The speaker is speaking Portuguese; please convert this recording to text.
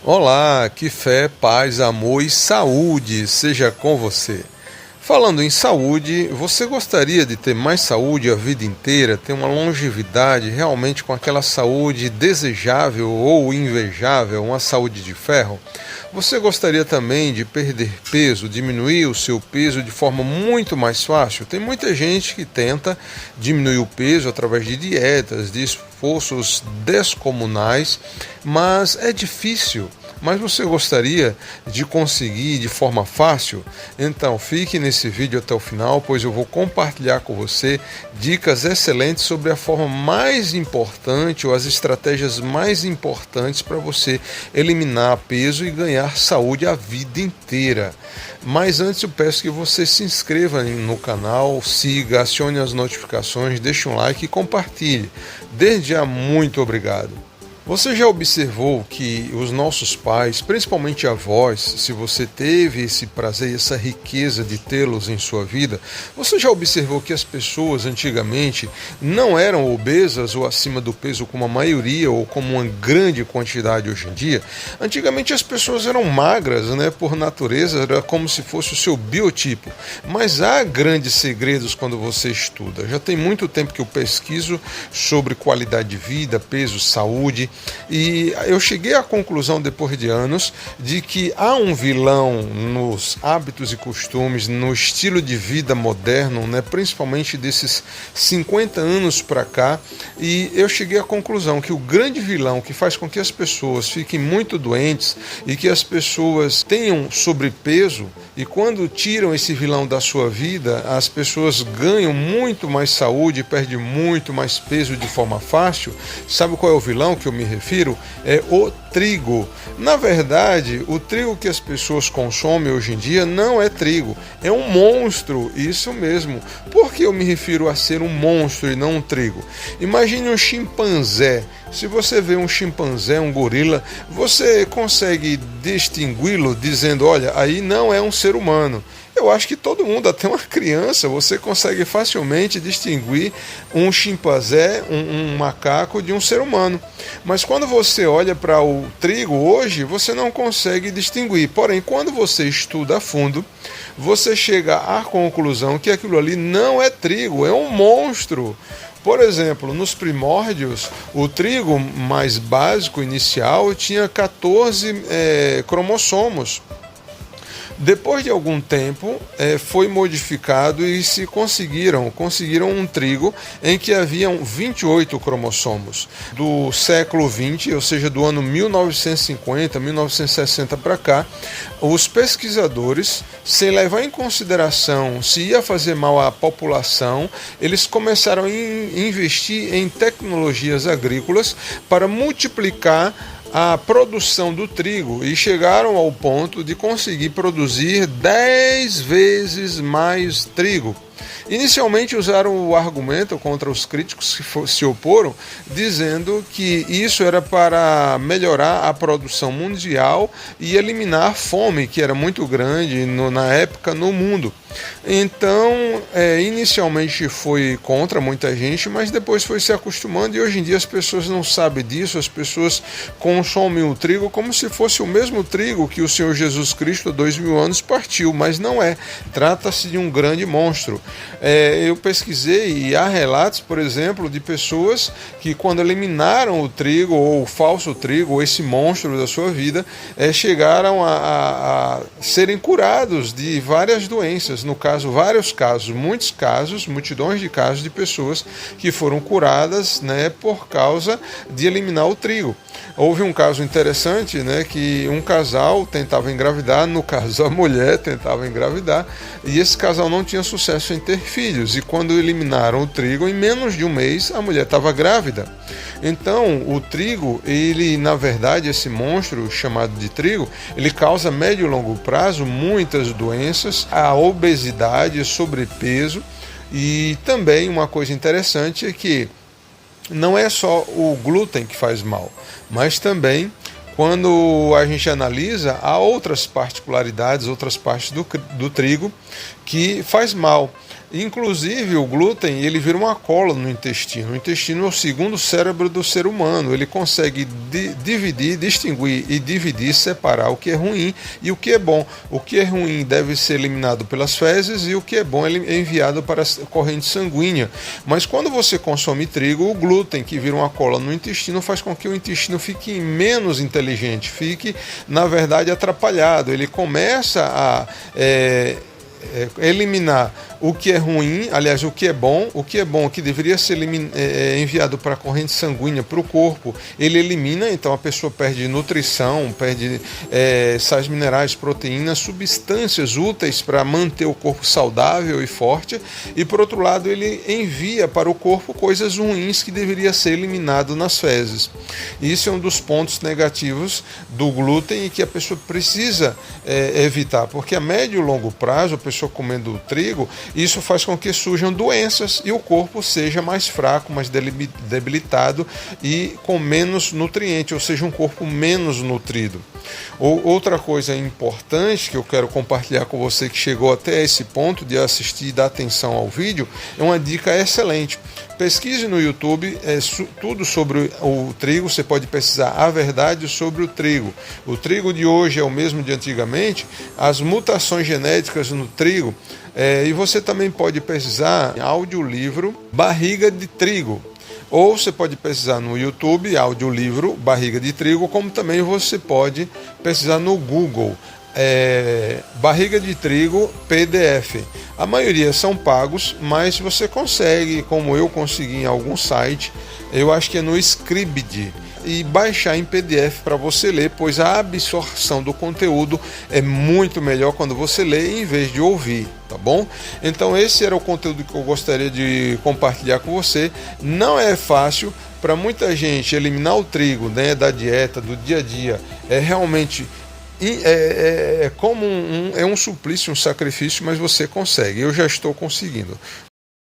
Olá, que fé, paz, amor e saúde seja com você. Falando em saúde, você gostaria de ter mais saúde a vida inteira, ter uma longevidade realmente com aquela saúde desejável ou invejável, uma saúde de ferro? Você gostaria também de perder peso, diminuir o seu peso de forma muito mais fácil? Tem muita gente que tenta diminuir o peso através de dietas, de esforços descomunais, mas é difícil. Mas você gostaria de conseguir de forma fácil? Então fique nesse vídeo até o final, pois eu vou compartilhar com você dicas excelentes sobre a forma mais importante ou as estratégias mais importantes para você eliminar peso e ganhar saúde a vida inteira. Mas antes eu peço que você se inscreva no canal, siga, acione as notificações, deixe um like e compartilhe. Desde já, muito obrigado. Você já observou que os nossos pais, principalmente avós, se você teve esse prazer e essa riqueza de tê-los em sua vida, você já observou que as pessoas antigamente não eram obesas ou acima do peso como a maioria ou como uma grande quantidade hoje em dia? Antigamente as pessoas eram magras, por natureza, era como se fosse o seu biotipo. Mas há grandes segredos quando você estuda. Já tem muito tempo que eu pesquiso sobre qualidade de vida, peso, saúde. E eu cheguei à conclusão, depois de anos, de que há um vilão nos hábitos e costumes, no estilo de vida moderno, principalmente desses 50 anos para cá, e eu cheguei à conclusão que o grande vilão que faz com que as pessoas fiquem muito doentes e que as pessoas tenham sobrepeso, e quando tiram esse vilão da sua vida, as pessoas ganham muito mais saúde e perdem muito mais peso de forma fácil. Sabe qual é o vilão que eu me refiro? É o trigo. Na verdade, o trigo que as pessoas consomem hoje em dia não é trigo, é um monstro, isso mesmo. Por que eu me refiro a ser um monstro e não um trigo? Imagine um chimpanzé. Se você vê um chimpanzé, um gorila, você consegue distingui-lo dizendo, olha, aí não é um ser humano. Eu acho que todo mundo, até uma criança, você consegue facilmente distinguir um chimpanzé, um macaco de um ser humano. Mas quando você olha para o trigo hoje, você não consegue distinguir. Porém, quando você estuda a fundo, você chega à conclusão que aquilo ali não é trigo, é um monstro. Por exemplo, nos primórdios, o trigo mais básico, inicial, tinha 14 cromossomos. Depois de algum tempo, foi modificado e se conseguiram um trigo em que haviam 28 cromossomos. Do século XX, ou seja, do ano 1950, 1960 para cá, os pesquisadores, sem levar em consideração se ia fazer mal à população, eles começaram a investir em tecnologias agrícolas para multiplicar a produção do trigo e chegaram ao ponto de conseguir produzir 10 vezes mais trigo. Inicialmente usaram o argumento contra os críticos que se oporam, dizendo que isso era para melhorar a produção mundial e eliminar a fome, que era muito grande na época no mundo. Então, inicialmente foi contra muita gente, mas depois foi se acostumando e hoje em dia as pessoas não sabem disso, as pessoas consomem o trigo como se fosse o mesmo trigo que o Senhor Jesus Cristo há 2000 anos partiu, mas não é. Trata-se de um grande monstro. Eu pesquisei e há relatos, por exemplo, de pessoas que quando eliminaram o trigo ou o falso trigo, ou esse monstro da sua vida, chegaram a serem curados de várias doenças. No caso, vários casos, muitos casos, multidões de casos de pessoas que foram curadas por causa de eliminar o trigo. Houve um caso interessante, que um casal tentava engravidar, no caso a mulher tentava engravidar, e esse casal não tinha sucesso em ter filhos, e quando eliminaram o trigo, em menos de um mês a mulher estava grávida. Então o trigo, ele na verdade, esse monstro chamado de trigo, ele causa a médio e longo prazo muitas doenças, a obesidade, sobrepeso, e também uma coisa interessante é que não é só o glúten que faz mal, mas também quando a gente analisa, há outras particularidades, outras partes do trigo que faz mal. Inclusive, o glúten, ele vira uma cola no intestino. O intestino é o segundo cérebro do ser humano. Ele consegue dividir, distinguir e dividir, separar o que é ruim e o que é bom. O que é ruim deve ser eliminado pelas fezes e o que é bom é enviado para a corrente sanguínea. Mas quando você consome trigo, o glúten, que vira uma cola no intestino, faz com que o intestino fique menos inteligente, fique, na verdade, atrapalhado. Ele começa a eliminar o que é ruim, aliás, o que é bom, que deveria ser enviado para a corrente sanguínea, para o corpo, ele elimina, então a pessoa perde nutrição, perde sais minerais, proteínas, substâncias úteis para manter o corpo saudável e forte, e por outro lado ele envia para o corpo coisas ruins que deveria ser eliminado nas fezes. Isso é um dos pontos negativos do glúten e que a pessoa precisa evitar, porque a médio e longo prazo, a pessoa comendo trigo, isso faz com que surjam doenças e o corpo seja mais fraco, mais debilitado e com menos nutriente, ou seja, um corpo menos nutrido. Outra coisa importante que eu quero compartilhar com você que chegou até esse ponto de assistir e dar atenção ao vídeo, é uma dica excelente. Pesquise no YouTube tudo sobre o trigo. Você pode pesquisar a verdade sobre o trigo. O trigo de hoje é o mesmo de antigamente, as mutações genéticas no trigo, e você também pode pesquisar audiolivro Barriga de Trigo. Ou você pode pesquisar no YouTube, audiolivro Barriga de Trigo, como também você pode pesquisar no Google, Barriga de Trigo PDF. A maioria são pagos, mas você consegue, como eu consegui em algum site, eu acho que é no Scribd, e baixar em PDF para você ler, pois a absorção do conteúdo é muito melhor quando você lê em vez de ouvir, tá bom? Então esse era o conteúdo que eu gostaria de compartilhar com você. Não é fácil para muita gente eliminar o trigo, né, da dieta, do dia a dia. É realmente como um suplício, um sacrifício, mas você consegue. Eu já estou conseguindo.